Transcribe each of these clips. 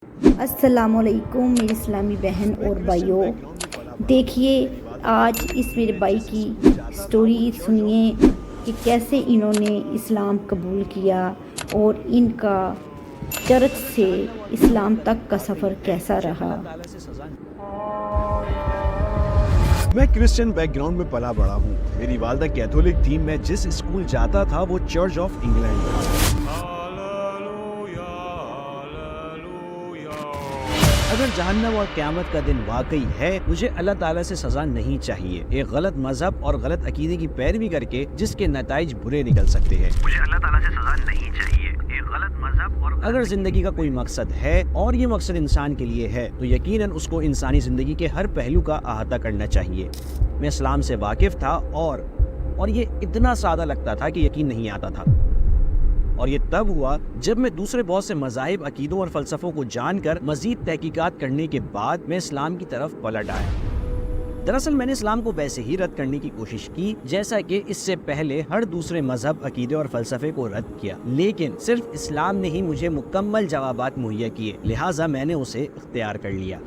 السلام علیکم میری اسلامی بہن اور بھائیوں، دیکھیے آج اس میرے بھائی کی سٹوری سنیے کہ کیسے انہوں نے اسلام قبول کیا اور ان کا چرچ سے اسلام تک کا سفر کیسا رہا۔ میں کرسچن بیک گراؤنڈ میں پلا بڑا ہوں۔ میری والدہ کیتھولک تھی۔ میں جس اسکول جاتا تھا وہ چرچ آف انگلینڈ تھا۔ اگر جہنم اور قیامت کا دن واقعی ہے، مجھے اللہ تعالیٰ سے سزا نہیں چاہیے ایک غلط مذہب اور غلط عقیدے کی پیروی کر کے جس کے نتائج برے نکل سکتے ہیں۔ مجھے اللہ تعالیٰ سے سزا نہیں چاہیے ایک غلط مذہب اور اگر زندگی کا کوئی مقصد ہے اور یہ مقصد انسان کے لیے ہے تو یقیناً اس کو انسانی زندگی کے ہر پہلو کا احاطہ کرنا چاہیے۔ میں اسلام سے واقف تھا اور یہ اتنا سادہ لگتا تھا کہ یقین نہیں آتا تھا، اور یہ تب ہوا جب میں دوسرے بہت سے مذاہب، عقیدوں اور فلسفوں کو جان کر مزید تحقیقات کرنے کے بعد میں اسلام کی طرف پلٹ آیا۔ دراصل میں نے اسلام کو ویسے ہی رد کرنے کی کوشش کی جیسا کہ اس سے پہلے ہر دوسرے مذہب، عقیدے اور فلسفے کو رد کیا، لیکن صرف اسلام نے ہی مجھے مکمل جوابات مہیا کیے، لہٰذا میں نے اسے اختیار کر لیا۔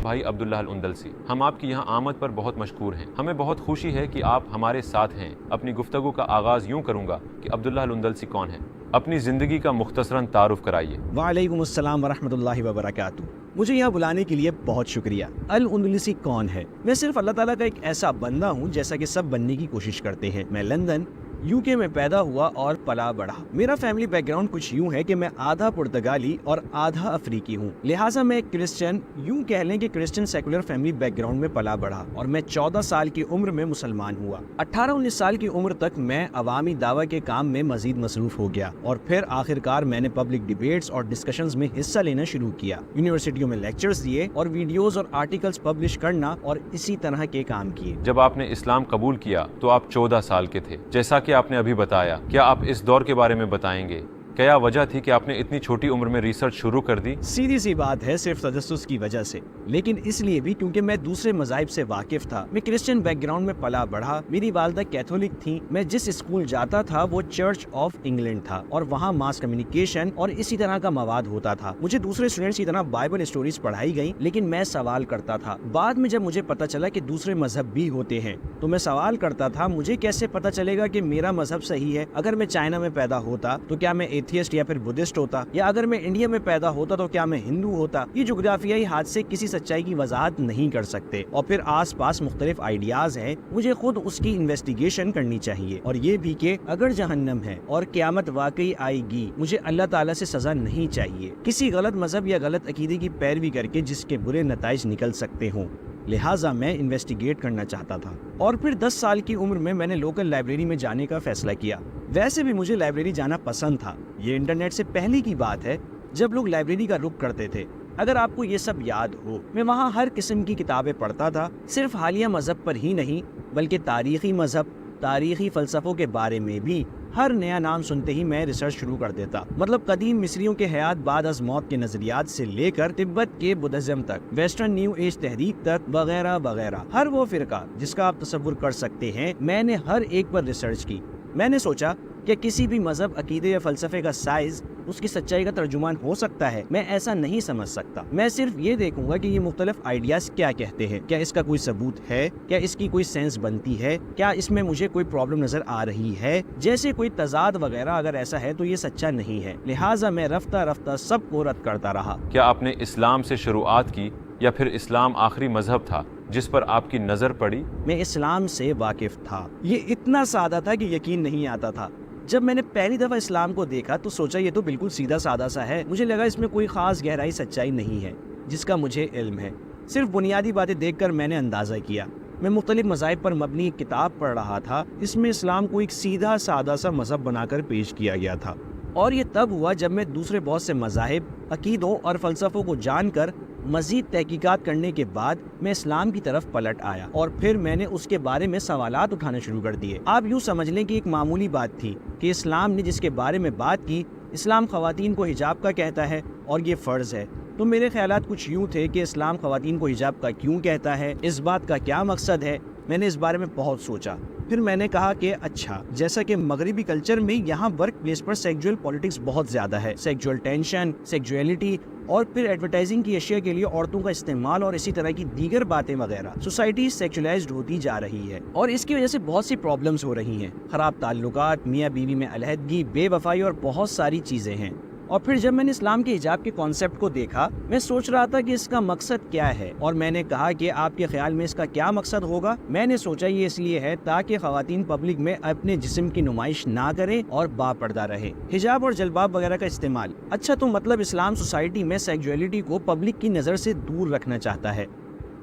بھائی عبداللہ الاندلسی، ہم آپ کی یہاں آمد پر بہت مشکور ہیں۔ ہمیں بہت خوشی ہے کہ آپ ہمارے ساتھ ہیں۔ اپنی گفتگو کا آغاز یوں کروں گا کہ عبداللہ الاندلسی کون ہے؟ اپنی زندگی کا مختصراً تعارف کرائیے۔ وعلیکم السلام ورحمۃ اللہ وبرکاتہ۔ مجھے یہاں بلانے کے لیے بہت شکریہ۔ الاندلسی کون ہے؟ میں صرف اللہ تعالیٰ کا ایک ایسا بندہ ہوں جیسا کہ سب بننے کی کوشش کرتے ہیں۔ میں لندن UK میں پیدا ہوا اور پلا بڑھا۔ میرا فیملی بیک گراؤنڈ کچھ یوں ہے کہ میں آدھا پرتگالی اور آدھا افریقی ہوں، لہٰذا میں ایک کرسچن، یوں کہہ لیں کہ Christian secular family back ground میں پلا بڑھا، اور میں 14 سال کی عمر میں مسلمان ہوا۔ 18-19 سال کی عمر تک میں عوامی دعوی کے کام میں مزید مصروف ہو گیا، اور پھر آخر کار میں نے پبلک ڈیبیٹس اور ڈسکشنز میں حصہ لینا شروع کیا، یونیورسٹیوں میں لیکچرز دیے اور ویڈیوز اور آرٹیکلز پبلش کرنا اور اسی طرح کے کام کیے۔ جب آپ نے اسلام قبول کیا تو آپ 14 سال کے تھے، جیسا کہ آپ نے ابھی بتایا۔ کیا آپ اس دور کے بارے میں بتائیں گے؟ کیا وجہ تھی کہ آپ نے اتنی چھوٹی عمر میں ریسرچ شروع کر دی؟ سیدھی سی بات ہے، صرف تجسس کی وجہ سے، لیکن اس لیے بھی کیونکہ میں دوسرے مذاہب سے واقف تھا۔ میں کرسچن بیک گراؤنڈ میں پلا بڑھا۔ میری والدہ کیتھولک تھیں۔ میں جس اسکول جاتا تھا وہ چرچ آف انگلینڈ تھا، اور وہاں ماس کمیونیکیشن اور اسی طرح کا مواد ہوتا تھا۔ مجھے دوسرے اسٹوڈنٹس کی طرح بائبل اسٹوریز پڑھائی گئیں، لیکن میں سوال کرتا تھا۔ بعد میں جب مجھے پتا چلا کہ دوسرے مذہب بھی ہوتے ہیں تو میں سوال کرتا تھا، مجھے کیسے پتا چلے گا کہ میرا مذہب صحیح ہے؟ اگر میں چائنا میں پیدا ہوتا تو کیا میں ایتھیسٹ یا پھر بدھسٹ ہوتا، یا اگر میں انڈیا میں پیدا ہوتا تو کیا میں ہندو ہوتا؟ یہ جغرافیائی حادثے کسی سچائی کی وضاحت نہیں کر سکتے، اور پھر آس پاس مختلف آئیڈیاز ہیں، مجھے خود اس کی انویسٹیگیشن کرنی چاہیے، اور یہ بھی کہ اگر جہنم ہے اور قیامت واقعی آئے گی، مجھے اللہ تعالیٰ سے سزا نہیں چاہیے کسی غلط مذہب یا غلط عقیدے کی پیروی کر کے جس کے برے نتائج نکل سکتے ہوں، لہٰذا میں انویسٹیگیٹ کرنا چاہتا تھا۔ اور پھر 10 سال کی عمر میں نے لوکل لائبریری میں جانے کا فیصلہ کیا۔ ویسے بھی مجھے لائبریری جانا پسند تھا، یہ انٹرنیٹ سے پہلے کی بات ہے جب لوگ لائبریری کا رخ کرتے تھے۔ اگر آپ کو یہ سب یاد ہو، میں وہاں ہر قسم کی کتابیں پڑھتا تھا، صرف حالیہ مذہب پر ہی نہیں بلکہ تاریخی مذہب، تاریخی فلسفوں کے بارے میں بھی۔ ہر نیا نام سنتے ہی میں ریسرچ شروع کر دیتا، مطلب قدیم مصریوں کے حیات بعد از موت کے نظریات سے لے کر تبت کے بدھزم تک، ویسٹرن نیو ایج تحریک تک، وغیرہ وغیرہ۔ ہر وہ فرقہ جس کا آپ تصور کر سکتے ہیں، میں نے ہر ایک پر ریسرچ کی۔ میں نے سوچا کہ کسی بھی مذہب، عقیدے یا فلسفے کا سائز اس کی سچائی کا ترجمان ہو سکتا ہے۔ میں ایسا نہیں سمجھ سکتا، میں صرف یہ دیکھوں گا کہ یہ مختلف آئیڈیاز کیا کہتے ہیں، کیا اس کا کوئی ثبوت ہے، کیا اس کی کوئی سینس بنتی ہے، کیا اس میں مجھے کوئی پرابلم نظر آ رہی ہے، جیسے کوئی تضاد وغیرہ۔ اگر ایسا ہے تو یہ سچا نہیں ہے، لہٰذا میں رفتہ رفتہ سب کو رد کرتا رہا۔ کیا آپ نے اسلام سے شروعات کی یا پھر اسلام آخری مذہب تھا جس پر آپ کی نظر پڑی؟ میں اسلام سے واقف تھا، یہ اتنا سادہ تھا کہ یقین نہیں آتا تھا۔ جب میں نے پہلی دفعہ اسلام کو دیکھا تو سوچا یہ تو بالکل سیدھا سادہ سا ہے، مجھے لگا اس میں کوئی خاص گہرائی، سچائی نہیں ہے جس کا مجھے علم ہے۔ صرف بنیادی باتیں دیکھ کر میں نے اندازہ کیا۔ میں مختلف مذاہب پر مبنی ایک کتاب پڑھ رہا تھا، اس میں اسلام کو ایک سیدھا سادہ سا مذہب بنا کر پیش کیا گیا تھا، اور یہ تب ہوا جب میں دوسرے بہت سے مذاہب، عقیدوں اور فلسفوں کو جان کر مزید تحقیقات کرنے کے بعد میں اسلام کی طرف پلٹ آیا، اور پھر میں نے اس کے بارے میں سوالات اٹھانا شروع کر دیے۔ آپ یوں سمجھ لیں کہ ایک معمولی بات تھی کہ اسلام نے جس کے بارے میں بات کی، اسلام خواتین کو حجاب کا کہتا ہے اور یہ فرض ہے، تو میرے خیالات کچھ یوں تھے کہ اسلام خواتین کو حجاب کا کیوں کہتا ہے، اس بات کا کیا مقصد ہے، میں نے اس بارے میں بہت سوچا. پھر میں نے کہا کہ اچھا، جیسا کہ مغربی کلچر میں یہاں ورک پلیس پر سیکجول پولیٹکس بہت زیادہ ہے، سیکجول ٹینشن، سیکجولیٹی اور پھر ایڈورٹائزنگ کی اشیاء کے لیے عورتوں کا استعمال اور اسی طرح کی دیگر باتیں وغیرہ، سوسائٹی سیکچولائزڈ ہوتی جا رہی ہے اور اس کی وجہ سے بہت سی پرابلمز ہو رہی ہیں، خراب تعلقات، میاں بیوی میں علیحدگی، بے وفائی اور بہت ساری چیزیں ہیں. اور پھر جب میں نے اسلام کے حجاب کے کانسیپٹ کو دیکھا، میں سوچ رہا تھا کہ اس کا مقصد کیا ہے، اور میں نے کہا کہ آپ کے خیال میں اس کا کیا مقصد ہوگا؟ میں نے سوچا یہ اس لیے ہے تاکہ خواتین پبلک میں اپنے جسم کی نمائش نہ کریں اور با پردہ رہیں. حجاب اور جلباب وغیرہ کا استعمال. اچھا، تو مطلب اسلام سوسائٹی میں سیکجولیٹی کو پبلک کی نظر سے دور رکھنا چاہتا ہے،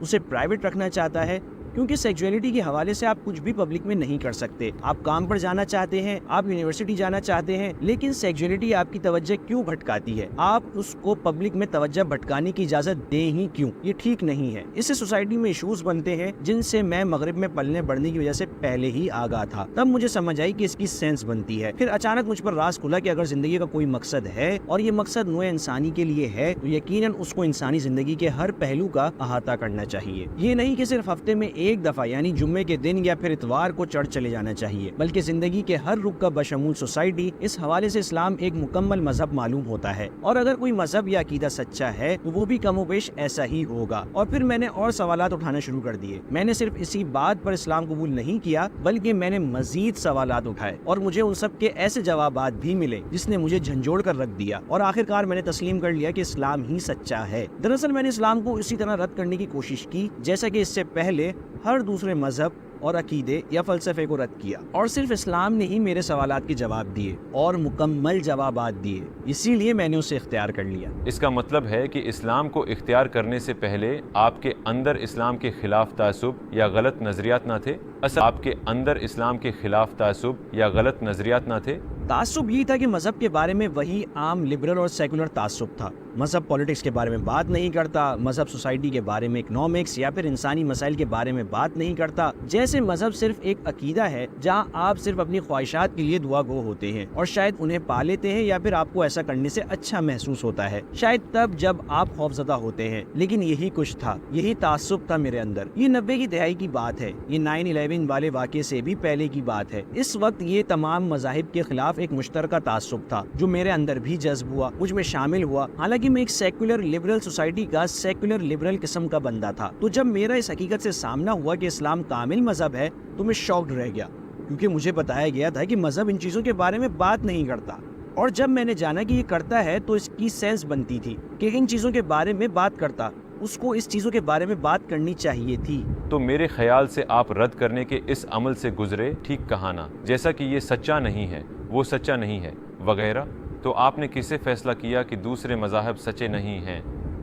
اسے پرائیویٹ رکھنا چاہتا ہے، کیونکہ سیکجولیٹی کے حوالے سے آپ کچھ بھی پبلک میں نہیں کر سکتے. آپ کام پر جانا چاہتے ہیں، آپ یونیورسٹی جانا چاہتے ہیں، لیکن سیکجولیٹی آپ کی توجہ کیوں بھٹکاتی ہے؟ آپ اس کو پبلک میں توجہ بھٹکانے کی اجازت دیں ہی کیوں؟ یہ ٹھیک نہیں ہے. اس سے سوسائٹی میں ایشوز بنتے ہیں جن سے میں مغرب میں پلنے بڑھنے کی وجہ سے پہلے ہی آگاہ تھا. تب مجھے سمجھ آئی کہ اس کی سینس بنتی ہے. پھر اچانک مجھ پر راز کھلا کہ اگر زندگی کا کوئی مقصد ہے اور یہ مقصد نوع انسانی کے لیے ہے تو یقیناً اس کو انسانی زندگی کے ہر پہلو کا احاطہ کرنا چاہیے. یہ نہیں کہ صرف ہفتے میں ایک دفعہ یعنی جمعے کے دن یا پھر اتوار کو چرچ چلے جانا چاہیے، بلکہ زندگی کے ہر رخ کا بشمول سوسائٹی. اس حوالے سے اسلام ایک مکمل مذہب معلوم ہوتا ہے، اور اگر کوئی مذہب یا عقیدہ سچا ہے تو وہ بھی کم و بیش ایسا ہی ہوگا. اور پھر میں نے اور سوالات اٹھانا شروع کر دیے. میں نے صرف اسی بات پر اسلام قبول نہیں کیا بلکہ میں نے مزید سوالات اٹھائے اور مجھے ان سب کے ایسے جوابات بھی ملے جس نے مجھے جھنجھوڑ کر رکھ دیا، اور آخرکار میں نے تسلیم کر لیا کہ اسلام ہی سچا ہے. دراصل میں نے اسلام کو اسی طرح رد کرنے کی کوشش کی جیسا کہ اس سے پہلے ہر دوسرے مذہب اور عقیدے یا فلسفے کو رد کیا، اور صرف اسلام نے ہی میرے سوالات کے جواب دیے اور مکمل جوابات دیے، اسی لیے میں نے اسے اختیار کر لیا. اس کا مطلب ہے کہ اسلام کو اختیار کرنے سے پہلے آپ کے اندر اسلام کے خلاف تعصب یا غلط نظریات نہ تھے؟ اصل آپ کے اندر اسلام کے خلاف تعصب یا غلط نظریات نہ تھے؟ تعصب یہ تھا کہ مذہب کے بارے میں وہی عام لبرل اور سیکولر تعصب تھا. مذہب پولیٹکس کے بارے میں بات نہیں کرتا، مذہب سوسائٹی کے بارے میں اکنامکس یا پھر انسانی مسائل کے بارے میں بات نہیں کرتا. جیسے مذہب صرف ایک عقیدہ ہے جہاں آپ صرف اپنی خواہشات کے لیے دعا گو ہوتے ہیں اور شاید انہیں پا لیتے ہیں یا پھر آپ کو ایسا کرنے سے اچھا محسوس ہوتا ہے، شاید تب جب آپ خوفزدہ ہوتے ہیں. لیکن یہی کچھ تھا، یہی تعصب تھا میرے اندر. یہ 90 کی دہائی کی بات ہے، یہ 9/11 والے واقعے سے بھی پہلے کی بات ہے. اس وقت یہ تمام مذاہب کے خلاف ایک مشترکہ تعصب تھا جو میرے اندر بھی جذب ہوا، مجھ میں شامل ہوا. حالانکہ میں ایک سیکولر لبرل سوسائٹی کا سیکولر لبرل قسم کا بندہ تھا. تو جب میرا اس حقیقت سے سامنا ہوا کہ اسلام کامل مذہب ہے تو میں شاکڈ رہ گیا، کیونکہ مجھے بتایا گیا تھا کہ مذہب ان چیزوں کے بارے میں بات نہیں کرتا، اور جب میں نے جانا کہ یہ کرتا ہے تو اس کی سینس بنتی تھی کہ ان چیزوں کے بارے میں بات کرتا، اس کو اس چیزوں کے بارے میں بات کرنی چاہیے تھی. تو میرے خیال سے آپ رد کرنے کے اس عمل سے گزرے ٹھیک کہانا، جیسا کہ یہ سچا نہیں ہے، وہ سچا نہیں ہے وغیرہ. تو آپ نے کس سے فیصلہ کیا کہ دوسرے مذاہب سچے نہیں ہیں؟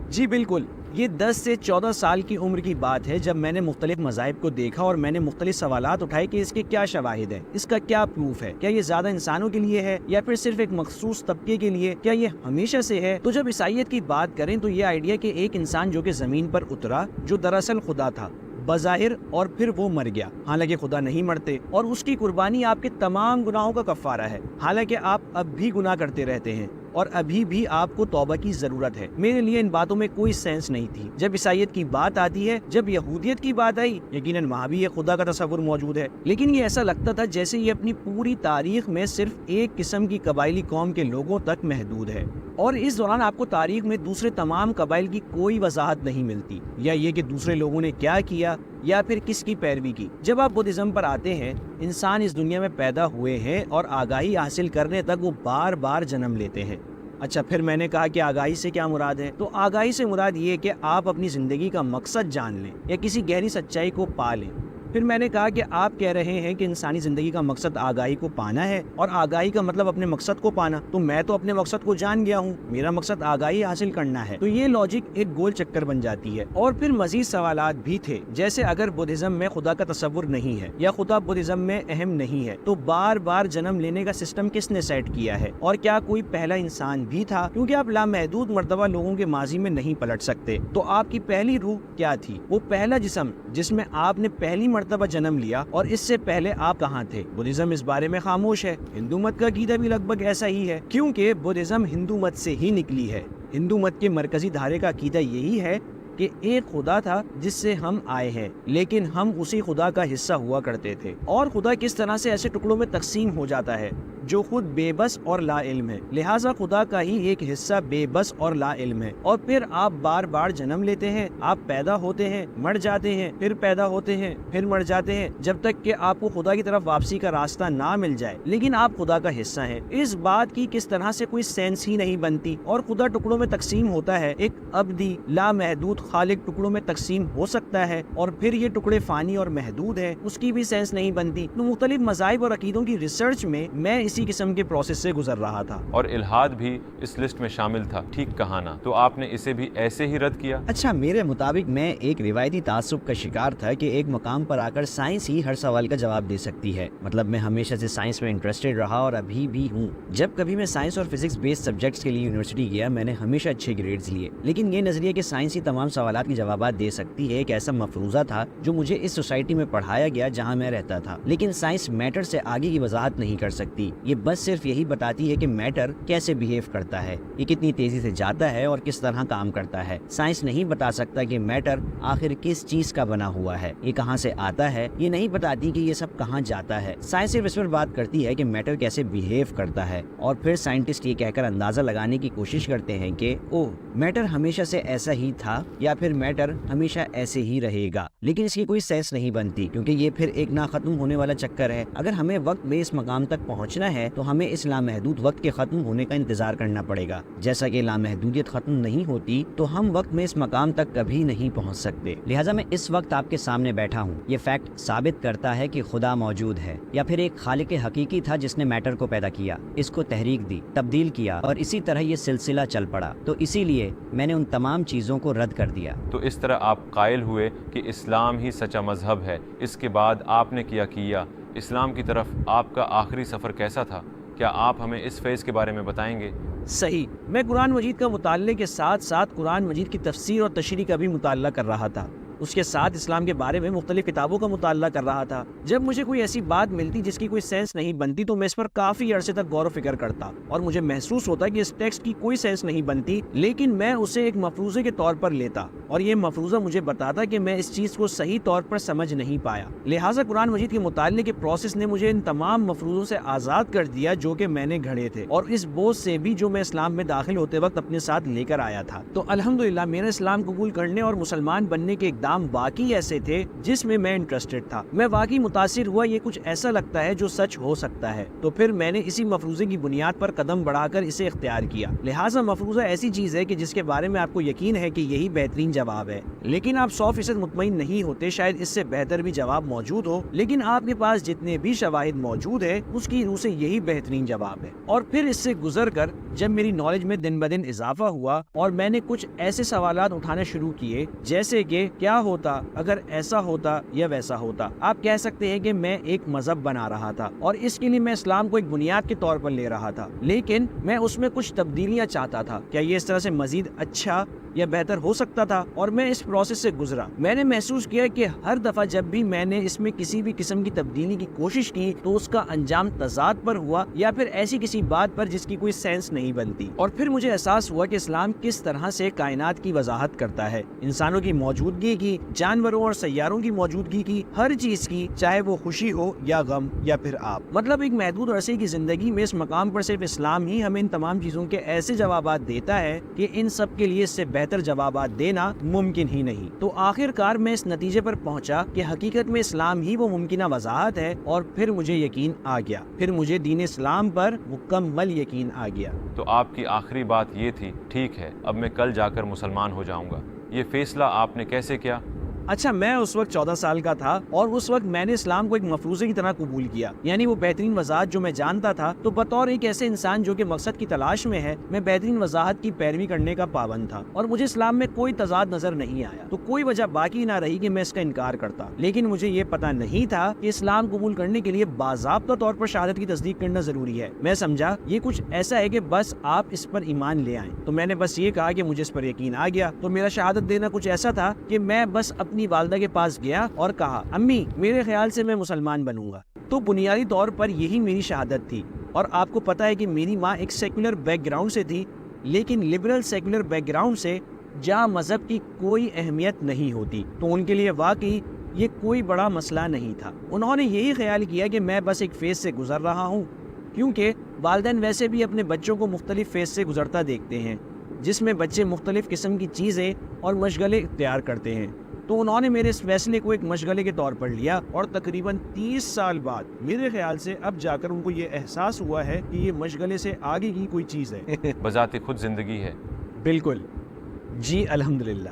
جی بالکل، یہ 10 سے 14 سال کی عمر کی بات ہے جب میں نے مختلف مذاہب کو دیکھا اور میں نے مختلف سوالات اٹھائے کہ اس کے کیا شواہد ہیں، اس کا کیا پروف ہے، کیا یہ زیادہ انسانوں کے لیے ہے یا پھر صرف ایک مخصوص طبقے کے لیے، کیا یہ ہمیشہ سے ہے. تو جب عیسائیت کی بات کریں تو یہ آئیڈیا کہ ایک انسان جو کہ زمین پر اترا جو دراصل خدا تھا بظاہر، اور پھر وہ مر گیا، حالانکہ خدا نہیں مرتے، اور اس کی قربانی آپ کے تمام گناہوں کا کفارہ ہے، حالانکہ آپ اب بھی گناہ کرتے رہتے ہیں اور ابھی بھی آپ کو توبہ کی ضرورت ہے. میرے لیے ان باتوں میں کوئی سینس نہیں تھی. جب عیسائیت کی بات آتی ہے، جب یہودیت کی بات آئی، یقیناً وہاں بھی یہ خدا کا تصور موجود ہے، لیکن یہ ایسا لگتا تھا جیسے یہ اپنی پوری تاریخ میں صرف ایک قسم کی قبائلی قوم کے لوگوں تک محدود ہے، اور اس دوران آپ کو تاریخ میں دوسرے تمام قبائل کی کوئی وضاحت نہیں ملتی، یا یہ کہ دوسرے لوگوں نے کیا کیا یا پھر کس کی پیروی کی. جب آپ بدھزم پر آتے ہیں، انسان اس دنیا میں پیدا ہوئے ہیں اور آگاہی حاصل کرنے تک وہ بار بار جنم لیتے ہیں. اچھا، پھر میں نے کہا کہ آگاہی سے کیا مراد ہے؟ تو آگاہی سے مراد یہ کہ آپ اپنی زندگی کا مقصد جان لیں یا کسی گہری سچائی کو پا لیں. پھر میں نے کہا کہ آپ کہہ رہے ہیں کہ انسانی زندگی کا مقصد آگاہی کو پانا ہے، اور آگاہی کا مطلب اپنے مقصد کو پانا. تو میں تو اپنے مقصد کو جان گیا ہوں، میرا مقصد آگاہی حاصل کرنا ہے. تو یہ لاجک ایک گول چکر بن جاتی ہے. اور پھر مزید سوالات بھی تھے، جیسے اگر بدھزم میں خدا کا تصور نہیں ہے یا خدا بدھزم میں اہم نہیں ہے تو بار بار جنم لینے کا سسٹم کس نے سیٹ کیا ہے، اور کیا کوئی پہلا انسان بھی تھا؟ کیونکہ آپ لامحدود مرتبہ لوگوں کے ماضی میں نہیں پلٹ سکتے. تو آپ کی پہلی روح کیا تھی؟ وہ پہلا جسم جس میں آپ نے پہلی مرتبہ جنم لیا، اور اس سے پہلے آپ کہاں تھے؟ بدھزم اس بارے میں خاموش ہے. ہندو مت کا عقیدہ بھی لگ بھگ ایسا ہی ہے، کیونکہ بدھزم ہندو مت سے ہی نکلی ہے. ہندو مت کے مرکزی دھارے کا عقیدہ یہی ہے کہ ایک خدا تھا جس سے ہم آئے ہیں، لیکن ہم اسی خدا کا حصہ ہوا کرتے تھے، اور خدا کس طرح سے ایسے ٹکڑوں میں تقسیم ہو جاتا ہے جو خود بے بس اور لا علم ہے، لہٰذا خدا کا ہی ایک حصہ بے بس اور لا علم ہے، اور پھر آپ بار بار جنم لیتے ہیں، آپ پیدا ہوتے ہیں، مر جاتے ہیں، پھر پیدا ہوتے ہیں، پھر مر جاتے ہیں، جب تک کہ آپ کو خدا کی طرف واپسی کا راستہ نہ مل جائے، لیکن آپ خدا کا حصہ ہیں۔ اس بات کی کس طرح سے کوئی سینس ہی نہیں بنتی، اور خدا ٹکڑوں میں تقسیم ہوتا ہے، ایک ابدی لامحدود خالق ٹکڑوں میں تقسیم ہو سکتا ہے، اور پھر یہ ٹکڑے فانی اور محدود ہیں، اس کی بھی سینس نہیں بنتی۔ تو مختلف مذاہب اور عقیدوں کی ریسرچ میں اسی قسم کے پروسیس سے گزر رہا تھا، اور الحاد بھی اس لسٹ میں شامل تھا، ٹھیک کہانا، تو آپ نے اسے بھی ایسے ہی رد کیا؟ اچھا، میرے مطابق میں ایک روایتی تعصب کا شکار تھا کہ ایک مقام پر آ کر سائنس ہی ہر سوال کا جواب دے سکتی ہے۔ مطلب میں ہمیشہ سے سائنس میں انٹرسٹڈ رہا اور ابھی بھی ہوں۔ جب کبھی میں سائنس اور فزکس بیسڈ سبجیکٹس کے لیے یونیورسٹی گیا، میں نے ہمیشہ اچھے گریڈز لیے، لیکن یہ نظریہ کہ سائنس ہی تمام سوالات کے جوابات دے سکتی ہے ایک ایسا مفروضہ تھا جو مجھے اس سوسائٹی میں پڑھایا گیا جہاں میں رہتا تھا۔ لیکن سائنس میٹر سے آگے کی وضاحت نہیں کر سکتی، یہ بس صرف یہی بتاتی ہے کہ میٹر کیسے بیہیو کرتا ہے، یہ کتنی تیزی سے جاتا ہے اور کس طرح کام کرتا ہے۔ سائنس نہیں بتا سکتا کہ میٹر آخر کس چیز کا بنا ہوا ہے، یہ کہاں سے آتا ہے، یہ نہیں بتاتی کہ یہ سب کہاں جاتا ہے۔ سائنس صرف اس پر بات کرتی ہے کہ میٹر کیسے بیہیو کرتا ہے، اور پھر سائنٹسٹ یہ کہہ کر اندازہ لگانے کی کوشش کرتے ہیں کہ میٹر ہمیشہ سے ایسا ہی تھا یا پھر میٹر ہمیشہ ایسے ہی رہے گا، لیکن اس کی کوئی سینس نہیں بنتی، کیونکہ یہ پھر ایک نہ ختم ہونے والا چکر ہے۔ اگر ہمیں وقت میں اس مقام تک پہنچنا ہے تو ہمیں اس لامحدود وقت کے ختم ہونے کا انتظار کرنا پڑے گا۔ جیسا کہ لامحدودیت ختم نہیں ہوتی تو ہم وقت میں اس مقام تک کبھی نہیں پہنچ سکتے۔ لہٰذا میں اس وقت آپ کے سامنے بیٹھا ہوں، یہ فیکٹ ثابت کرتا ہے کہ خدا موجود ہے، یا پھر ایک خالق حقیقی تھا جس نے میٹر کو پیدا کیا، اس کو تحریک دی، تبدیل کیا، اور اسی طرح یہ سلسلہ چل پڑا۔ تو اسی لیے میں نے ان تمام چیزوں کو رد کر دیا۔ تو اس طرح آپ قائل ہوئے کہ اسلام ہی سچا مذہب ہے۔ اس کے بعد آپ نے کیا اسلام کی طرف آپ کا آخری سفر کیسا تھا؟ کیا آپ ہمیں اس فیز کے بارے میں بتائیں گے؟ صحیح، میں قرآن مجید کا مطالعے کے ساتھ ساتھ قرآن مجید کی تفسیر اور تشریح کا بھی مطالعہ کر رہا تھا، اس کے ساتھ اسلام کے بارے میں مختلف کتابوں کا مطالعہ کر رہا تھا۔ جب مجھے کوئی ایسی بات ملتی جس کی کوئی سینس نہیں بنتی تو میں اس پر کافی عرصے تک غور و فکر کرتا، اور مجھے محسوس ہوتا کہ اس ٹیکسٹ کی کوئی سینس نہیں بنتی، لیکن میں اسے ایک مفروضے کے طور پر لیتا، اور یہ مفروضہ مجھے بتاتا کہ میں اس چیز کو صحیح طور پر سمجھ نہیں پایا۔ لہٰذا قرآن مجید کے مطالعے کے پروسیس نے مجھے ان تمام مفروضوں سے آزاد کر دیا جو کہ میں نے گھڑے تھے، اور اس بوجھ سے بھی جو میں اسلام میں داخل ہوتے وقت اپنے ساتھ لے کر آیا تھا۔ تو الحمدللہ میرا اسلام قبول کرنے اور مسلمان بننے کے اقدام باقی ایسے تھے جس میں میں انٹرسٹڈ تھا۔ میں واقعی متاثر ہوا، یہ کچھ ایسا لگتا ہے جو سچ ہو سکتا ہے، تو پھر میں نے اسی مفروضے کی بنیاد پر قدم بڑھا کر اسے اختیار کیا۔ لہٰذا مفروضہ ایسی چیز ہے کہ جس کے بارے میں آپ کو یقین ہے کہ یہی بہترین جواب ہے، لیکن آپ 100% مطمئن نہیں ہوتے، شاید اس سے بہتر بھی جواب موجود ہو، لیکن آپ کے پاس جتنے بھی شواہد موجود ہے اس کی روح سے یہی بہترین جواب ہے۔ اور پھر اس سے گزر کر جب میری نالج میں دن بدن اضافہ ہوا اور میں نے کچھ ایسے سوالات اٹھانا شروع کیے جیسے کہ کیا ہوتا اگر ایسا ہوتا یا ویسا ہوتا، آپ کہہ سکتے ہیں کہ میں ایک مذہب بنا رہا تھا، اور اس کے لیے میں اسلام کو ایک بنیاد کے طور پر لے رہا تھا، لیکن میں اس میں کچھ تبدیلیاں چاہتا تھا۔ کیا یہ اس طرح سے مزید اچھا یا بہتر ہو سکتا تھا؟ اور میں اس پروسیس سے گزرا۔ میں نے محسوس کیا کہ ہر دفعہ جب بھی میں نے اس میں کسی بھی قسم کی تبدیلی کی کوشش کی تو اس کا انجام تضاد پر ہوا، یا پھر ایسی کسی بات پر جس کی کوئی سینس نہیں بنتی۔ اور پھر مجھے احساس ہوا کہ اسلام کس طرح سے کائنات کی وضاحت کرتا ہے، انسانوں کی موجودگی کی، جانوروں اور سیاروں کی موجودگی کی، ہر چیز کی، چاہے وہ خوشی ہو یا غم یا پھر آپ۔ مطلب ایک محدود عرصے کی زندگی میں اس مقام پر صرف اسلام ہی ہمیں ان تمام چیزوں کے ایسے جوابات دیتا ہے کہ ان سب کے لیے اس سے بہتر جوابات دینا ممکن ہی نہیں۔ تو آخر کار میں اس نتیجے پر پہنچا کہ حقیقت میں اسلام ہی وہ ممکنہ وضاحت ہے، اور پھر مجھے یقین آ گیا، پھر مجھے دین اسلام پر مکمل یقین آ گیا۔ تو آپ کی آخری بات یہ تھی، ٹھیک ہے اب میں کل جا کر مسلمان ہو جاؤں گا، یہ فیصلہ آپ نے کیسے کیا؟ اچھا، میں اس وقت 14 سال کا تھا اور اس وقت میں نے اسلام کو ایک مفروضے کی طرح قبول کیا، یعنی وہ بہترین وضاحت جو میں جانتا تھا۔ تو بطور ایک ایسے انسان جو کہ مقصد کی تلاش میں ہے، میں بہترین وضاحت کی پیروی کرنے کا پابند تھا، اور مجھے اسلام میں کوئی تضاد نظر نہیں آیا، تو کوئی وجہ باقی نہ رہی کہ میں اس کا انکار کرتا۔ لیکن مجھے یہ پتہ نہیں تھا کہ اسلام قبول کرنے کے لیے باضابطہ طور پر شہادت کی تصدیق کرنا ضروری ہے۔ میں سمجھا یہ کچھ ایسا ہے کہ بس آپ اس پر ایمان لے آئیں، تو میں نے بس یہ کہا کہ مجھے اس پر یقین آ گیا۔ تو میرا شہادت دینا کچھ ایسا تھا کہ میں بس اپنی والدہ کے پاس گیا اور کہا، امی میرے خیال سے میں مسلمان بنوں گا۔ تو بنیادی طور پر یہی میری شہادت تھی، اور آپ کو پتا ہے کہ میری ماں ایک سیکولر بیک گراؤنڈ سے تھی، لیکن لبرل سیکولر بیک گراؤنڈ سے جہاں مذہب کی کوئی اہمیت نہیں ہوتی، تو ان کے لیے واقعی یہ کوئی بڑا مسئلہ نہیں تھا۔ انہوں نے یہی خیال کیا کہ میں بس ایک فیز سے گزر رہا ہوں، کیونکہ والدین ویسے بھی اپنے بچوں کو مختلف فیز سے گزرتا دیکھتے ہیں، جس میں بچے مختلف قسم کی چیزیں اور مشغلے اختیار کرتے ہیں۔ تو انہوں نے میرے اس فیصلے کو ایک مشغلے کے طور پر لیا، اور تقریباً 30 سال بعد میرے خیال سے اب جا کر ان کو یہ احساس ہوا ہے کہ یہ مشغلے سے آگے کی کوئی چیز ہے۔ بذات خود زندگی ہے۔ بالکل جی، الحمدللہ۔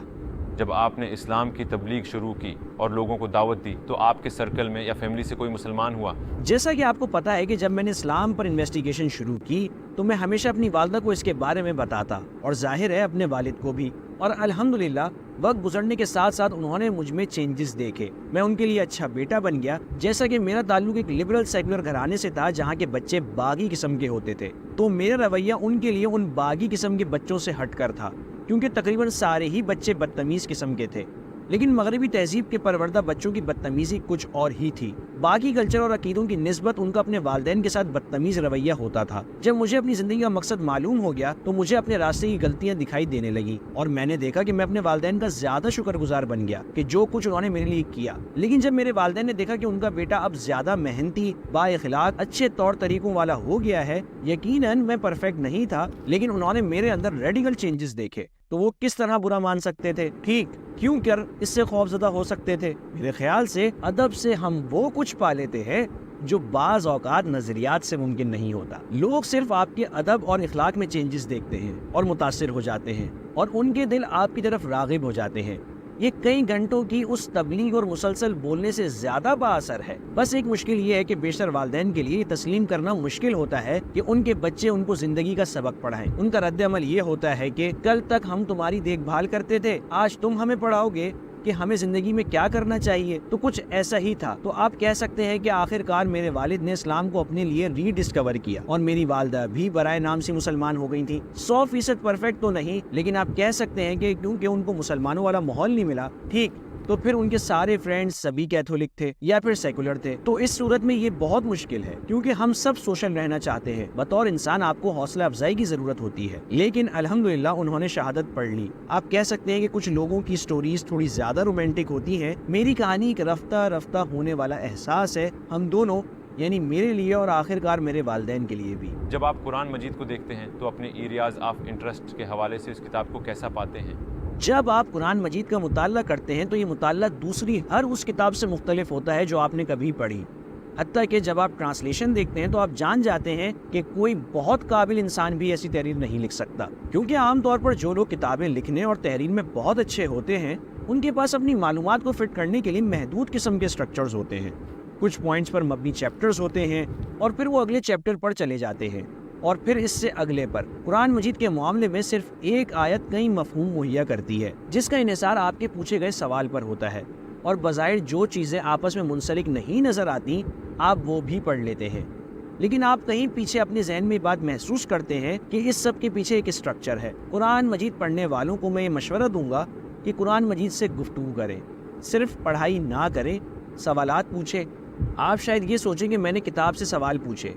جب آپ نے اسلام کی تبلیغ شروع کی اور لوگوں کو دعوت دی تو آپ کے سرکل میں یا فیملی سے کوئی مسلمان ہوا؟ جیسا کہ آپ کو پتا ہے کہ جب میں نے اسلام پر انویسٹیگیشن شروع کی تو میں ہمیشہ اپنی والدہ کو اس کے بارے میں بتاتا، اور ظاہر ہے اپنے والد کو بھی، اور الحمدللہ وقت گزرنے کے ساتھ ساتھ انہوں نے مجھ میں چینجز دیکھے۔ میں ان کے لیے اچھا بیٹا بن گیا، جیسا کہ میرا تعلق ایک لبرل سیکولر گھرانے سے تھا جہاں کے بچے باغی قسم کے ہوتے تھے، تو میرا رویہ ان کے لیے ان باغی قسم کے بچوں سے ہٹ کر تھا، کیونکہ تقریباً سارے ہی بچے بدتمیز قسم کے تھے۔ لیکن مغربی تہذیب کے پروردہ بچوں کی بدتمیزی کچھ اور ہی تھی۔ باقی کلچر اور عقیدوں کی نسبت ان کا اپنے والدین کے ساتھ بدتمیز رویہ ہوتا تھا۔ جب مجھے اپنی زندگی کا مقصد معلوم ہو گیا تو مجھے اپنے راستے کی غلطیاں دکھائی دینے لگی، اور میں نے دیکھا کہ میں اپنے والدین کا زیادہ شکر گزار بن گیا کہ جو کچھ انہوں نے میرے لیے کیا۔ لیکن جب میرے والدین نے دیکھا کہ ان کا بیٹا اب زیادہ محنتی، با اخلاق، اچھے طور طریقوں والا ہو گیا ہے، یقیناً میں پرفیکٹ نہیں تھا، لیکن انہوں نے میرے اندر ریڈیکل چینجز دیکھے، تو وہ کس طرح برا مان سکتے تھے؟ ٹھیک کیوں کر اس سے خوفزدہ ہو سکتے تھے؟ میرے خیال سے ادب سے ہم وہ کچھ پا لیتے ہیں جو بعض اوقات نظریات سے ممکن نہیں ہوتا۔ لوگ صرف آپ کے ادب اور اخلاق میں چینجز دیکھتے ہیں اور متاثر ہو جاتے ہیں، اور ان کے دل آپ کی طرف راغب ہو جاتے ہیں۔ یہ کئی گھنٹوں کی اس تبلیغ اور مسلسل بولنے سے زیادہ با اثر ہے۔ بس ایک مشکل یہ ہے کہ بیشتر والدین کے لیے یہ تسلیم کرنا مشکل ہوتا ہے کہ ان کے بچے ان کو زندگی کا سبق پڑھائیں۔ ان کا رد عمل یہ ہوتا ہے کہ کل تک ہم تمہاری دیکھ بھال کرتے تھے، آج تم ہمیں پڑھاؤ گے کہ ہمیں زندگی میں کیا کرنا چاہیے۔ تو کچھ ایسا ہی تھا۔ تو آپ کہہ سکتے ہیں کہ آخر کار میرے والد نے اسلام کو اپنے لیے ری ڈسکور کیا، اور میری والدہ بھی برائے نام سے مسلمان ہو گئی تھی۔ 100% پرفیکٹ تو نہیں، لیکن آپ کہہ سکتے ہیں کہ کیونکہ ان کو مسلمانوں والا ماحول نہیں ملا، ٹھیک، تو پھر ان کے سارے فرینڈز سبھی کیتھولک تھے یا پھر سیکولر تھے۔ تو اس صورت میں یہ بہت مشکل ہے، کیونکہ ہم سب سوشل رہنا چاہتے ہیں۔ بطور انسان آپ کو حوصلہ افزائی کی ضرورت ہوتی ہے، لیکن الحمدللہ انہوں نے شہادت پڑھ لی۔ آپ کہہ سکتے ہیں کہ کچھ لوگوں کی سٹوریز تھوڑی زیادہ رومانٹک ہوتی ہیں، میری کہانی ایک رفتہ رفتہ ہونے والا احساس ہے، ہم دونوں، یعنی میرے لیے اور آخر کار میرے والدین کے لیے بھی۔ جب آپ قرآن مجید کو دیکھتے ہیں تو اپنے ایریاز آف انٹرسٹ کے حوالے سے اس کتاب کو کیسا پاتے ہیں؟ جب آپ قرآن مجید کا مطالعہ کرتے ہیں تو یہ مطالعہ دوسری ہر اس کتاب سے مختلف ہوتا ہے جو آپ نے کبھی پڑھی۔ حتیٰ کہ جب آپ ٹرانسلیشن دیکھتے ہیں تو آپ جان جاتے ہیں کہ کوئی بہت قابل انسان بھی ایسی تحریر نہیں لکھ سکتا، کیونکہ عام طور پر جو لوگ کتابیں لکھنے اور تحریر میں بہت اچھے ہوتے ہیں ان کے پاس اپنی معلومات کو فٹ کرنے کے لیے محدود قسم کے سٹرکچرز ہوتے ہیں۔ کچھ پوائنٹس پر مبنی چیپٹرز ہوتے ہیں، اور پھر وہ اگلے چیپٹر پر چلے جاتے ہیں، اور پھر اس سے اگلے پر۔ قرآن مجید کے معاملے میں صرف ایک آیت کئی مفہوم مہیا کرتی ہے، جس کا انحصار آپ کے پوچھے گئے سوال پر ہوتا ہے، اور بظاہر جو چیزیں آپس میں منسلک نہیں نظر آتی آپ وہ بھی پڑھ لیتے ہیں، لیکن آپ کہیں پیچھے اپنے ذہن میں بات محسوس کرتے ہیں کہ اس سب کے پیچھے ایک اسٹرکچر ہے۔ قرآن مجید پڑھنے والوں کو میں یہ مشورہ دوں گا کہ قرآن مجید سے گفتگو کریں، صرف پڑھائی نہ کریں، سوالات پوچھیں۔ آپ شاید یہ سوچیں کہ میں نے کتاب سے سوال پوچھے،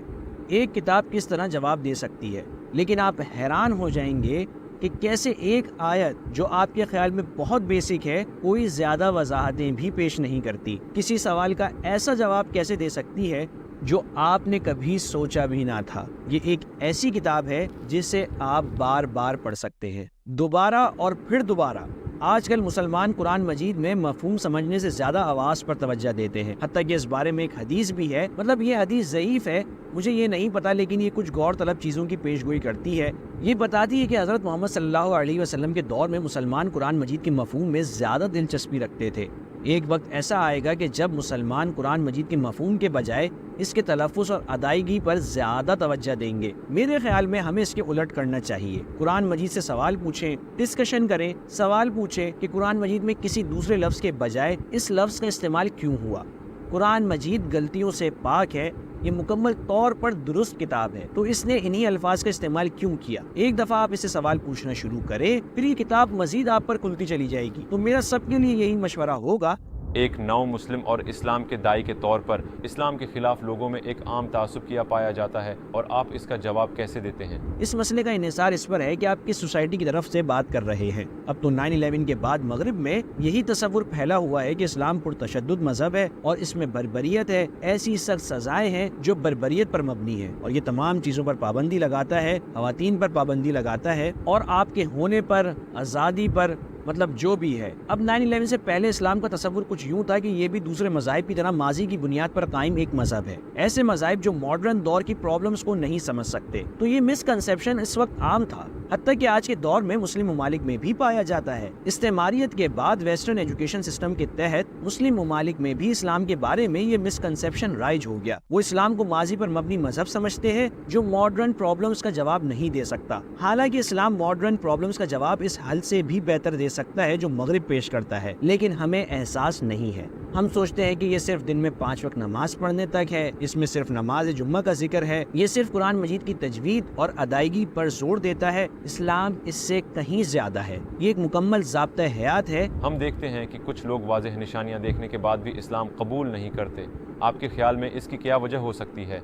ایک کتاب کس طرح جواب دے سکتی ہے، لیکن آپ حیران ہو جائیں گے کہ کیسے ایک آیت جو آپ کے خیال میں بہت بیسک ہے کوئی زیادہ وضاحتیں بھی پیش نہیں کرتی، کسی سوال کا ایسا جواب کیسے دے سکتی ہے جو آپ نے کبھی سوچا بھی نہ تھا۔ یہ ایک ایسی کتاب ہے جسے آپ بار بار پڑھ سکتے ہیں، دوبارہ اور پھر دوبارہ۔ آج کل مسلمان قرآن مجید میں مفہوم سمجھنے سے زیادہ آواز پر توجہ دیتے ہیں، حتیٰ کہ اس بارے میں ایک حدیث بھی ہے، مطلب یہ حدیث ضعیف ہے، مجھے یہ نہیں پتا، لیکن یہ کچھ غور طلب چیزوں کی پیش گوئی کرتی ہے۔ یہ بتاتی ہے کہ حضرت محمد صلی اللہ علیہ وسلم کے دور میں مسلمان قرآن مجید کے مفہوم میں زیادہ دلچسپی رکھتے تھے۔ ایک وقت ایسا آئے گا کہ جب مسلمان قرآن مجید کے مفہوم کے بجائے اس کے تلفظ اور ادائیگی پر زیادہ توجہ دیں گے۔ میرے خیال میں ہمیں اس کے الٹ کرنا چاہیے، قرآن مجید سے سوال پوچھیں، ڈسکشن کریں، سوال پوچھیں کہ قرآن مجید میں کسی دوسرے لفظ کے بجائے اس لفظ کا استعمال کیوں ہوا۔ قرآن مجید غلطیوں سے پاک ہے، یہ مکمل طور پر درست کتاب ہے، تو اس نے انہی الفاظ کا استعمال کیوں کیا؟ ایک دفعہ آپ اسے سوال پوچھنا شروع کریں، پھر یہ کتاب مزید آپ پر کھلتی چلی جائے گی۔ تو میرا سب کے لیے یہی مشورہ ہوگا ایک نو مسلم اور اسلام کے دائی کے طور پر اسلام کے خلاف لوگوں میں ایک عام تعصب کیا پایا جاتا ہے، اور آپ اس کا جواب کیسے دیتے ہیں؟ اس مسئلے کا انحصار اس پر ہے کہ آپ کس سوسائٹی کی طرف سے بات کر رہے ہیں۔ اب تو 9/11 کے بعد مغرب میں یہی تصور پھیلا ہوا ہے کہ اسلام پرتشدد مذہب ہے اور اس میں بربریت ہے، ایسی سخت سزائیں ہیں جو بربریت پر مبنی ہے، اور یہ تمام چیزوں پر پابندی لگاتا ہے، خواتین پر پابندی لگاتا ہے، اور آپ کے ہونے پر، آزادی پر، مطلب جو بھی ہے۔ اب 9/11 سے پہلے اسلام کا تصور کچھ یوں تھا کہ یہ بھی دوسرے مذاہب کی طرح ماضی کی بنیاد پر قائم ایک مذہب ہے، ایسے مذاہب جو ماڈرن دور کی پرابلمز کو نہیں سمجھ سکتے۔ تو یہ مسکنسیپشن اس وقت عام تھا، حتیٰ کہ آج کے دور میں مسلم ممالک میں بھی پایا جاتا ہے۔ استعماریت کے بعد ویسٹرن ایجوکیشن سسٹم کے تحت مسلم ممالک میں بھی اسلام کے بارے میں یہ مسکنسیپشن رائج ہو گیا۔ وہ اسلام کو ماضی پر مبنی مذہب سمجھتے ہیں جو ماڈرن پرابلمز کا جواب نہیں دے سکتا، حالانکہ اسلام ماڈرن پرابلمز کا جواب اس حل سے بھی بہتر دے سکتا ہے جو مغرب پیش کرتا ہے، لیکن ہمیں احساس نہیں ہے۔ ہم سوچتے ہیں کہ یہ صرف دن میں 5 وقت نماز پڑھنے تک ہے، اس میں صرف نماز جمعہ کا ذکر ہے، یہ صرف قرآن مجید کی تجوید اور ادائیگی پر زور دیتا ہے۔ اسلام اس سے کہیں زیادہ ہے، یہ ایک مکمل ضابطہ حیات ہے۔ ہم دیکھتے ہیں کہ کچھ لوگ واضح نشانیاں دیکھنے کے بعد بھی اسلام قبول نہیں کرتے، آپ کے خیال میں اس کی کیا وجہ ہو سکتی ہے؟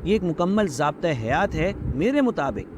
یہ ایک مکمل ضابطہ حیات ہے۔ میرے مطابق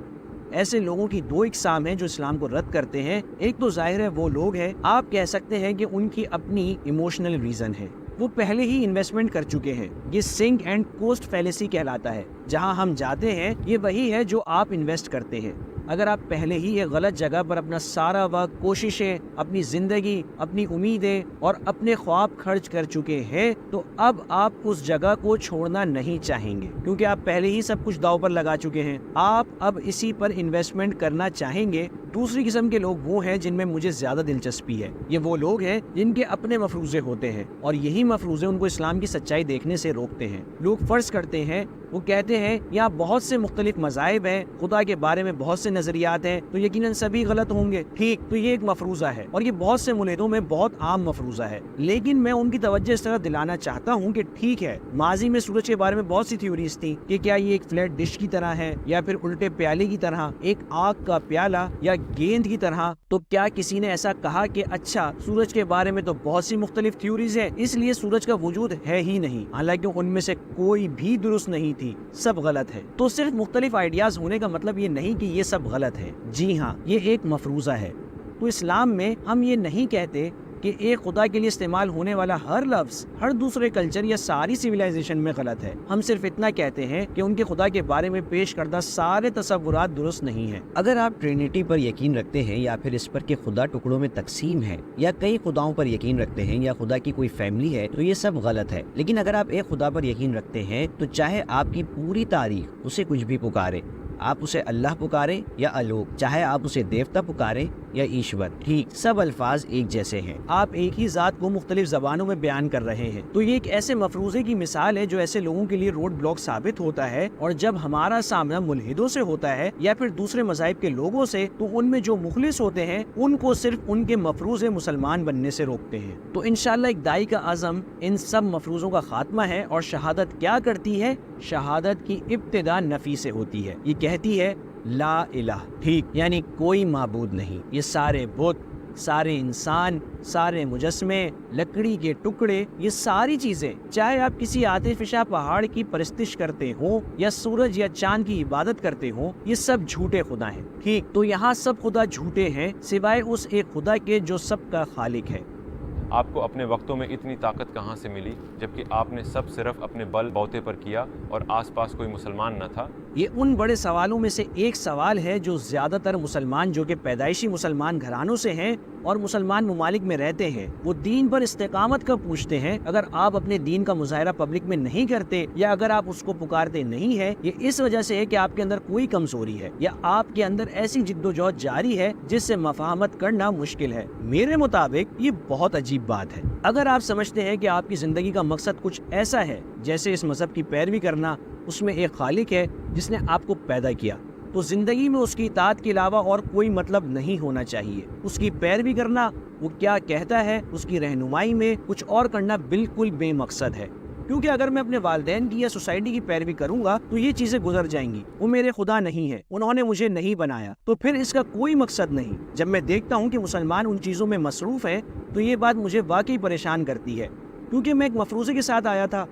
ایسے لوگوں کی 2 اقسام ہیں جو اسلام کو رد کرتے ہیں۔ ایک تو ظاہر ہے وہ لوگ ہیں، آپ کہہ سکتے ہیں کہ ان کی اپنی ایموشنل ریزن ہے، وہ پہلے ہی انویسٹمنٹ کر چکے ہیں۔ یہ سنک اینڈ کوسٹ فیلیسی کہلاتا ہے، جہاں ہم جاتے ہیں یہ وہی ہے جو آپ انویسٹ کرتے ہیں۔ اگر آپ پہلے ہی ایک غلط جگہ پر اپنا سارا وقت، کوششیں، اپنی زندگی، اپنی امیدیں اور اپنے خواب خرچ کر چکے ہیں تو اب آپ اس جگہ کو چھوڑنا نہیں چاہیں گے، کیونکہ آپ پہلے ہی سب کچھ داؤ پر لگا چکے ہیں۔ آپ اب اسی پر انویسٹمنٹ کرنا چاہیں گے۔ دوسری قسم کے لوگ وہ ہیں جن میں مجھے زیادہ دلچسپی ہے۔ یہ وہ لوگ ہیں جن کے اپنے مفروضے ہوتے ہیں، اور یہی مفروضے ان کو اسلام کی سچائی دیکھنے سے روکتے ہیں۔ لوگ فرض کرتے ہیں، وہ کہتے ہیں یہاں بہت سے مختلف مذاہب ہیں، خدا کے بارے میں بہت سے نظریات ہیں، تو یقیناً سبھی غلط ہوں گے۔ ٹھیک، تو یہ ایک مفروضہ ہے، اور یہ بہت سے ملحدوں میں بہت عام مفروضہ ہے۔ لیکن میں ان کی توجہ اس طرح دلانا چاہتا ہوں کہ ٹھیک ہے، ماضی میں سورج کے بارے میں بہت سی تھیوریز تھیں کہ کیا یہ ایک فلیٹ ڈش کی طرح ہے، یا پھر الٹے پیالے کی طرح، ایک آگ کا پیالہ، یا گیند کی طرح۔ تو کیا کسی نے ایسا کہا کہ اچھا سورج کے بارے میں تو بہت سی مختلف تھیوریز ہیں، اس لیے سورج کا وجود ہے ہی نہیں؟ حالانکہ ان میں سے کوئی بھی درست نہیں تھی، سب غلط ہے۔ تو صرف مختلف آئیڈیاز ہونے کا مطلب یہ نہیں کہ یہ سب غلط ہے۔ جی ہاں، یہ ایک مفروضہ ہے۔ تو اسلام میں ہم یہ نہیں کہتے کہ ایک خدا کے لیے استعمال ہونے والا ہر لفظ ہر دوسرے کلچر یا ساری سویلائزیشن میں غلط ہے۔ ہم صرف اتنا کہتے ہیں کہ ان کے خدا کے بارے میں پیش کردہ سارے تصورات درست نہیں ہیں۔ اگر آپ ٹرینٹی پر یقین رکھتے ہیں، یا پھر اس پر کہ خدا ٹکڑوں میں تقسیم ہے، یا کئی خداؤں پر یقین رکھتے ہیں، یا خدا کی کوئی فیملی ہے، تو یہ سب غلط ہے۔ لیکن اگر آپ ایک خدا پر یقین رکھتے ہیں تو چاہے آپ کی پوری تاریخ اسے کچھ بھی پکارے، آپ اسے اللہ پکارے یا الوک، چاہے آپ اسے دیوتا پکارے یا ایشور، ٹھیک، سب الفاظ ایک جیسے ہیں۔ آپ ایک ہی ذات کو مختلف زبانوں میں بیان کر رہے ہیں۔ تو یہ ایک ایسے مفروضے کی مثال ہے جو ایسے لوگوں کے لیے روڈ بلاک ثابت ہوتا ہے، اور جب ہمارا سامنا ملحدوں سے ہوتا ہے یا پھر دوسرے مذاہب کے لوگوں سے، تو ان میں جو مخلص ہوتے ہیں ان کو صرف ان کے مفروضے مسلمان بننے سے روکتے ہیں۔ تو انشاءاللہ ایک دائی کا عزم ان سب مفروضوں کا خاتمہ ہے، اور شہادت کیا کرتی ہے؟ شہادت کی ابتدا نفی سے ہوتی ہے، یہ کہتی ہے لا الہ، ٹھیک، یعنی کوئی معبود نہیں۔ یہ سارے بت، سارے انسان، سارے مجسمے، لکڑی کے ٹکڑے، یہ ساری چیزیں، چاہے آپ کسی آتش فشاں پہاڑ کی پرستش کرتے ہوں یا سورج یا چاند کی عبادت کرتے ہوں، یہ سب جھوٹے خدا ہیں۔ ٹھیک، تو یہاں سب خدا جھوٹے ہیں سوائے اس ایک خدا کے جو سب کا خالق ہے۔ آپ کو اپنے وقتوں میں اتنی طاقت کہاں سے ملی جبکہ آپ نے سب صرف اپنے بل بوتے پر کیا اور آس پاس کوئی مسلمان نہ تھا؟ یہ ان بڑے سوالوں میں سے ایک سوال ہے جو زیادہ تر مسلمان جو کہ پیدائشی مسلمان گھرانوں سے ہیں اور مسلمان ممالک میں رہتے ہیں، وہ دین پر استقامت کا پوچھتے ہیں۔ اگر آپ اپنے دین کا مظاہرہ پبلک میں نہیں کرتے، یا اگر آپ اس کو پکارتے نہیں ہیں، یہ اس وجہ سے ہے کہ آپ کے اندر کوئی کمزوری ہے، یا آپ کے اندر ایسی جد و جہد جاری ہے جس سے مفاہمت کرنا مشکل ہے۔ میرے مطابق یہ بہت عجیب بات ہے۔ اگر آپ سمجھتے ہیں کہ آپ کی زندگی کا مقصد کچھ ایسا ہے جیسے اس مذہب کی پیروی کرنا، اس میں ایک خالق ہے جس نے آپ کو پیدا کیا، تو زندگی میں اس کی اطاعت کے علاوہ اور کوئی مطلب نہیں ہونا چاہیے۔ اس کی پیروی کرنا، وہ کیا کہتا ہے اس کی رہنمائی میں کچھ اور کرنا بالکل بے مقصد ہے۔ کیونکہ اگر میں اپنے والدین کی یا سوسائٹی کی پیروی کروں گا تو یہ چیزیں گزر جائیں گی. وہ میرے خدا نہیں ہے, انہوں نے مجھے نہیں بنایا, تو پھر اس کا کوئی مقصد نہیں. جب میں دیکھتا ہوں کہ مسلمان ان چیزوں میں مصروف ہیں تو یہ بات مجھے واقعی پریشان کرتی ہے, کیونکہ میں ایک مفروضے کے ساتھ آیا تھا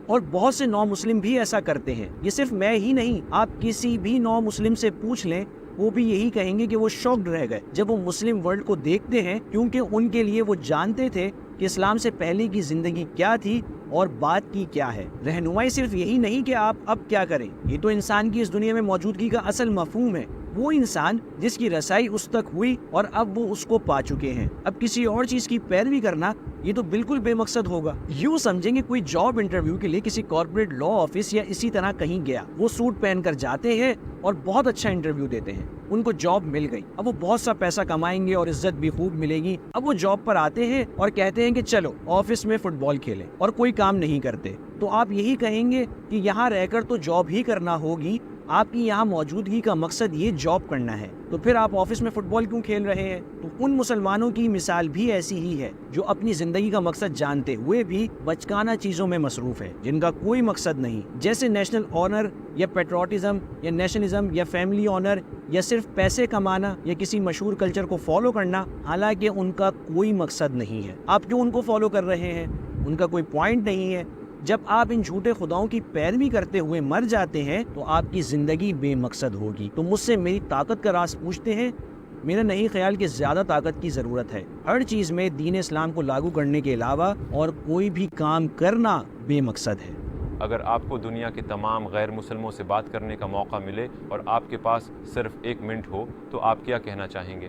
اور بہت سے نو مسلم بھی ایسا کرتے ہیں. یہ صرف میں ہی نہیں, آپ کسی بھی نو مسلم سے پوچھ لیں, وہ بھی یہی کہیں گے کہ وہ شاکڈ رہ گئے جب وہ مسلم ورلڈ کو دیکھتے ہیں, کیونکہ ان کے لیے وہ جانتے تھے کہ اسلام سے پہلے کی زندگی کیا تھی اور بات کی کیا ہے. رہنمائی صرف یہی نہیں کہ آپ اب کیا کریں, یہ تو انسان کی اس دنیا میں موجودگی کا اصل مفہوم ہے. وہ انسان جس کی رسائی اس تک ہوئی اور اب وہ اس کو پا چکے ہیں. اب کسی اور چیز کی پیروی کرنا یہ تو بالکل بے مقصد ہوگا. یوں سمجھیں کہ کوئی جاب انٹرویو کے لیے کسی کارپوریٹ لا آفس یا اسی طرح کہیں گیا, وہ سوٹ پہن کر جاتے ہیں اور بہت اچھا انٹرویو دیتے ہیں, ان کو جاب مل گئی, اب وہ بہت سا پیسہ کمائیں گے اور عزت بھی خوب ملے گی. اب وہ جاب پر آتے ہیں اور کہتے ہیں کہ چلو آفس میں فٹ بال کھیلیں, اور کوئی کام نہیں کرتے. تو آپ یہی کہیں گے کہ یہاں رہ کر تو جاب ہی کرنا ہوگی, آپ کی یہاں موجودگی کا مقصد یہ جاب کرنا ہے, تو پھر آپ آفس میں فٹ بال کیوں کھیل رہے ہیں؟ تو ان مسلمانوں کی مثال بھی ایسی ہی ہے جو اپنی زندگی کا مقصد جانتے ہوئے بھی بچکانہ چیزوں میں مصروف ہے جن کا کوئی مقصد نہیں, جیسے نیشنل آنر یا پیٹریوٹزم یا نیشنلزم یا فیملی آنر یا صرف پیسے کمانا یا کسی مشہور کلچر کو فالو کرنا, حالانکہ ان کا کوئی مقصد نہیں ہے. آپ کیوں ان کو فالو کر رہے ہیں؟ ان کا کوئی پوائنٹ نہیں ہے. جب آپ ان جھوٹے خداؤں کی پیروی کرتے ہوئے مر جاتے ہیں تو آپ کی زندگی بے مقصد ہوگی. تو مجھ سے میری طاقت کا راز پوچھتے ہیں, میرا نہیں خیال کہ زیادہ طاقت کی ضرورت ہے. ہر چیز میں دین اسلام کو لاگو کرنے کے علاوہ اور کوئی بھی کام کرنا بے مقصد ہے. اگر آپ کو دنیا کے تمام غیر مسلموں سے بات کرنے کا موقع ملے اور آپ کے پاس صرف 1 منٹ ہو تو آپ کیا کہنا چاہیں گے؟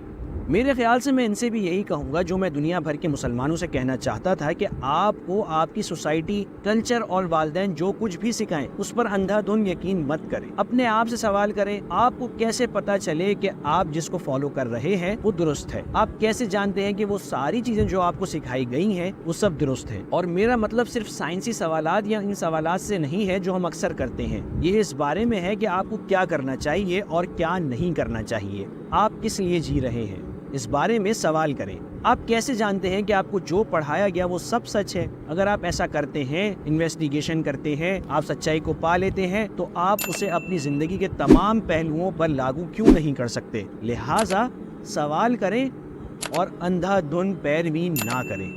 میرے خیال سے میں ان سے بھی یہی کہوں گا جو میں دنیا بھر کے مسلمانوں سے کہنا چاہتا تھا, کہ آپ کو آپ کی سوسائٹی, کلچر اور والدین جو کچھ بھی سکھائیں اس پر اندھا دھند یقین مت کریں. اپنے آپ سے سوال کریں, آپ کو کیسے پتا چلے کہ آپ جس کو فالو کر رہے ہیں وہ درست ہے؟ آپ کیسے جانتے ہیں کہ وہ ساری چیزیں جو آپ کو سکھائی گئی ہیں وہ سب درست ہیں؟ اور میرا مطلب صرف سائنسی سوالات یا ان سوالات سے نہیں ہے جو ہم اکثر کرتے ہیں, یہ اس بارے میں ہے کہ آپ کو کیا کرنا چاہیے اور کیا نہیں کرنا چاہیے, آپ کس لیے جی رہے ہیں, اس بارے میں سوال کریں. آپ کیسے جانتے ہیں کہ آپ کو جو پڑھایا گیا وہ سب سچ ہے؟ اگر آپ ایسا کرتے ہیں, انویسٹیگیشن کرتے ہیں, آپ سچائی کو پا لیتے ہیں, تو آپ اسے اپنی زندگی کے تمام پہلوؤں پر لاگو کیوں نہیں کر سکتے؟ لہٰذا سوال کریں اور اندھا دھند پیروی نہ کریں.